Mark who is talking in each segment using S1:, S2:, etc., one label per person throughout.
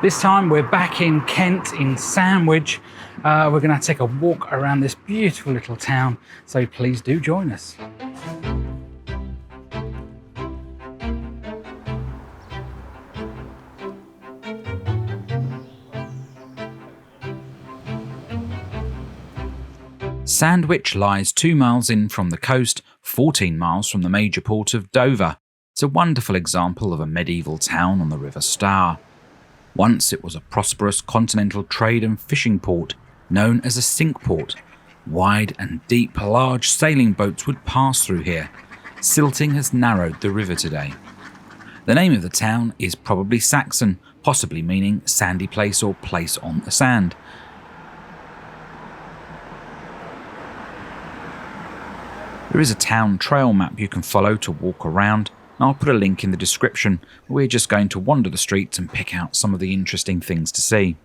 S1: This time we're back in Kent, in Sandwich. We're going to take a walk around this beautiful little town, so please do join us. Sandwich lies 2 miles in from the coast, 14 miles from the major port of Dover. It's a wonderful example of a medieval town on the River Stour. Once it was a prosperous continental trade and fishing port, known as a Cinque Port. Wide and deep, large sailing boats would pass through here. Silting has narrowed the river today. The name of the town is probably Saxon, possibly meaning sandy place or place on the sand. There is a town trail map you can follow to walk around, and I'll put a link in the description. We're just going to wander the streets and pick out some of the interesting things to see.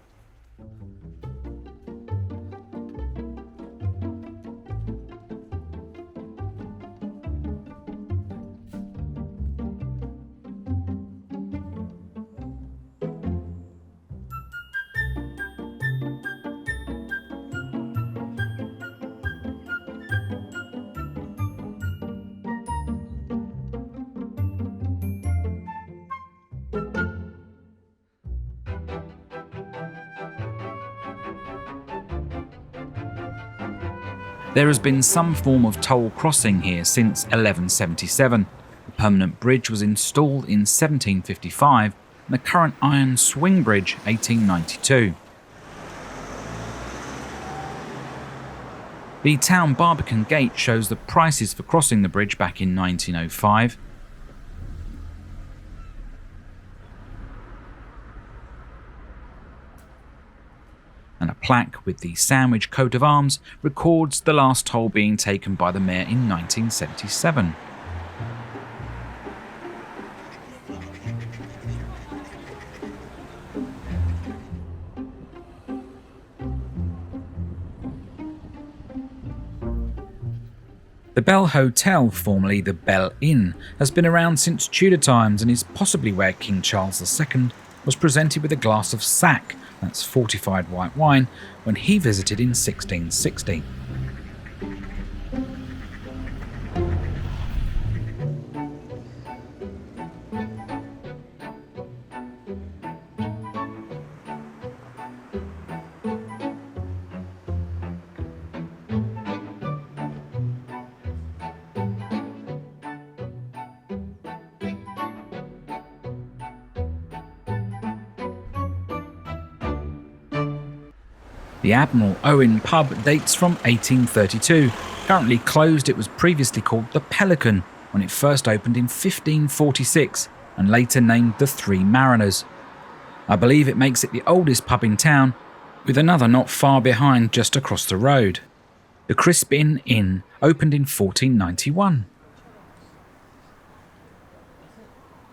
S1: There has been some form of toll crossing here since 1177. The permanent bridge was installed in 1755 and the current iron swing bridge 1892. The town Barbican Gate shows the prices for crossing the bridge back in 1905. And a plaque with the Sandwich coat of arms records the last toll being taken by the mayor in 1977. The Bell Hotel, formerly the Bell Inn, has been around since Tudor times and is possibly where King Charles II was presented with a glass of sack, that's fortified white wine, when he visited in 1660. The Admiral Owen pub dates from 1832. Currently closed, it was previously called the Pelican when it first opened in 1546 and later named the Three Mariners. I believe it makes it the oldest pub in town, with another not far behind just across the road. The Crispin Inn opened in 1491.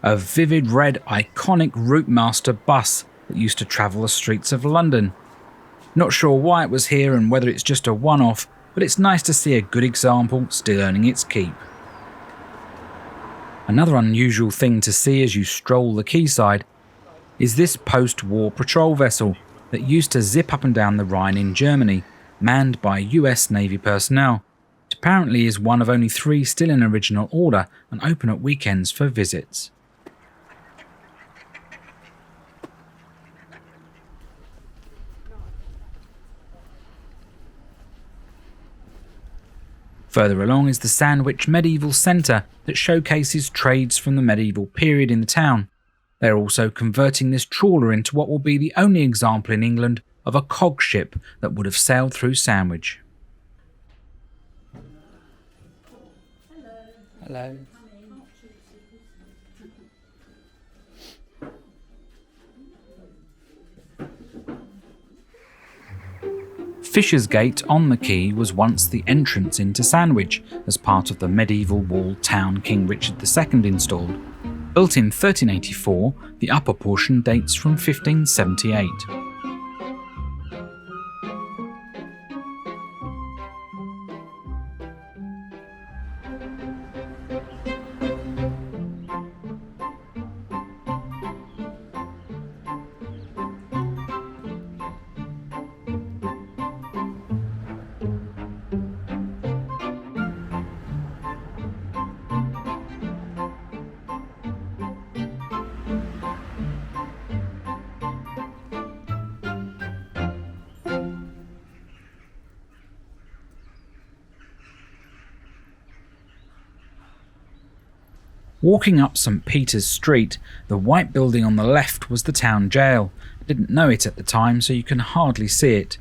S1: A vivid red iconic Routemaster bus that used to travel the streets of London. Not sure why it was here and whether it's just a one-off, but it's nice to see a good example still earning its keep. Another unusual thing to see as you stroll the quayside is this post-war patrol vessel that used to zip up and down the Rhine in Germany, manned by US Navy personnel. It apparently is one of only 3 still in original order and open at weekends for visits. Further along is the Sandwich Medieval Centre that showcases trades from the medieval period in the town. They are also converting this trawler into what will be the only example in England of a cog ship that would have sailed through Sandwich. Hello. Fisher's Gate on the quay was once the entrance into Sandwich as part of the medieval walled town King Richard II installed. Built in 1384, the upper portion dates from 1578. Walking up St. Peter's Street, the white building on the left was the town jail. I didn't know it at the time, so you can hardly see it.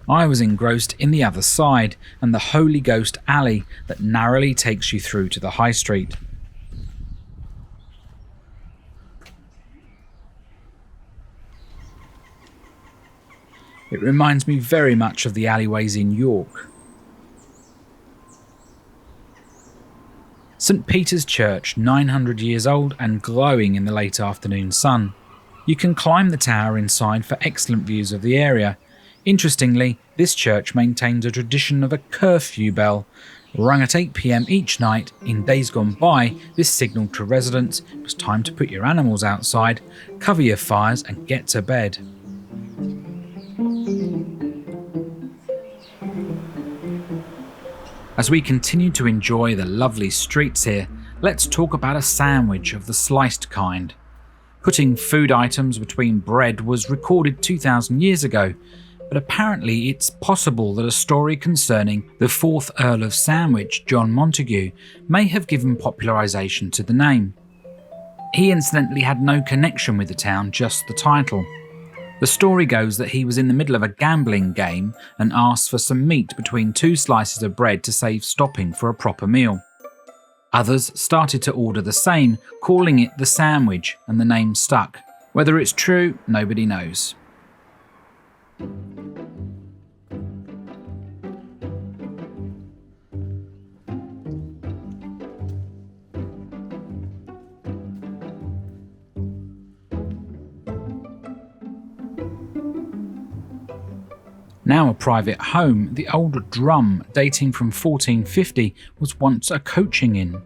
S1: I was engrossed in the other side and the Holy Ghost alley that narrowly takes you through to the High Street. It reminds me very much of the alleyways in York. St. Peter's Church, 900 years old and glowing in the late afternoon sun. You can climb the tower inside for excellent views of the area. Interestingly, this church maintains a tradition of a curfew bell. Rung at 8 p.m. each night, in days gone by, this signalled to residents it was time to put your animals outside, cover your fires and get to bed. As we continue to enjoy the lovely streets here, let's talk about a sandwich of the sliced kind. Putting food items between bread was recorded 2,000 years ago, but apparently it's possible that a story concerning the 4th Earl of Sandwich, John Montagu, may have given popularisation to the name. He incidentally had no connection with the town, just the title. The story goes that he was in the middle of a gambling game and asked for some meat between 2 slices of bread to save stopping for a proper meal. Others started to order the same, calling it the sandwich, and the name stuck. Whether it's true, nobody knows. Now a private home, the old Drum, dating from 1450, was once a coaching inn.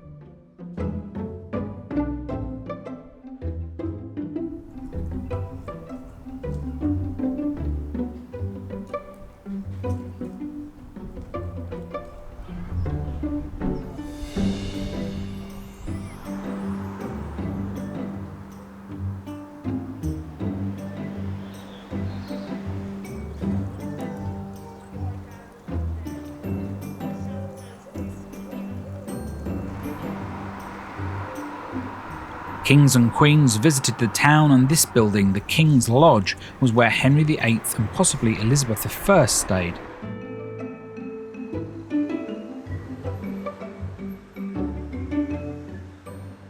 S1: Kings and queens visited the town, and this building, the King's Lodge, was where Henry VIII and possibly Elizabeth I stayed.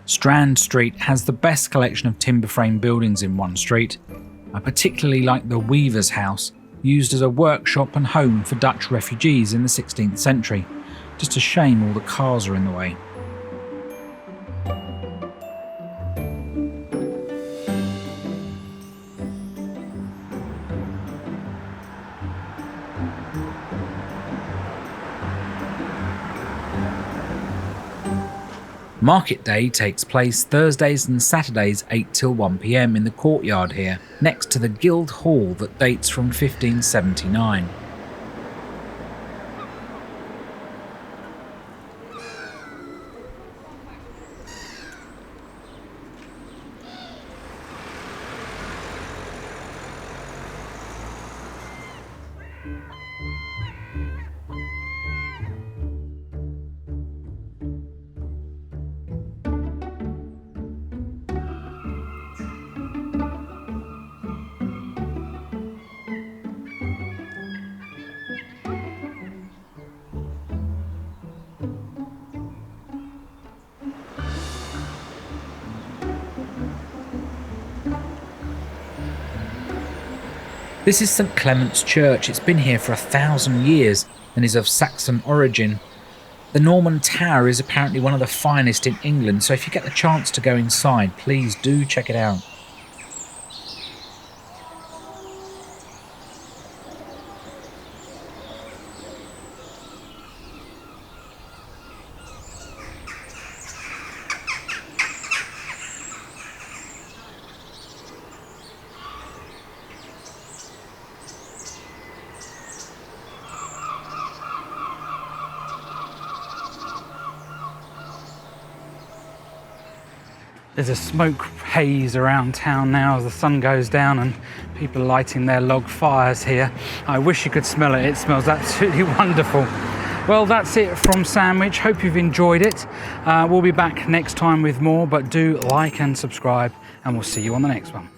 S1: Strand Street has the best collection of timber frame buildings in one street. I particularly like the Weaver's House, used as a workshop and home for Dutch refugees in the 16th century. Just a shame all the cars are in the way. Market Day takes place Thursdays and Saturdays 8 till 1 p.m. in the courtyard here, next to the Guild Hall that dates from 1579. This is St Clement's Church. It's been here for 1,000 years and is of Saxon origin. The Norman Tower is apparently one of the finest in England, so if you get the chance to go inside, please do check it out. There's a smoke haze around town now as the sun goes down and people are lighting their log fires here. I wish you could smell it. It smells absolutely wonderful.
S2: Well, that's it from Sandwich. Hope you've enjoyed it. We'll be back next time with more, but do like and subscribe, and we'll see you on the next one.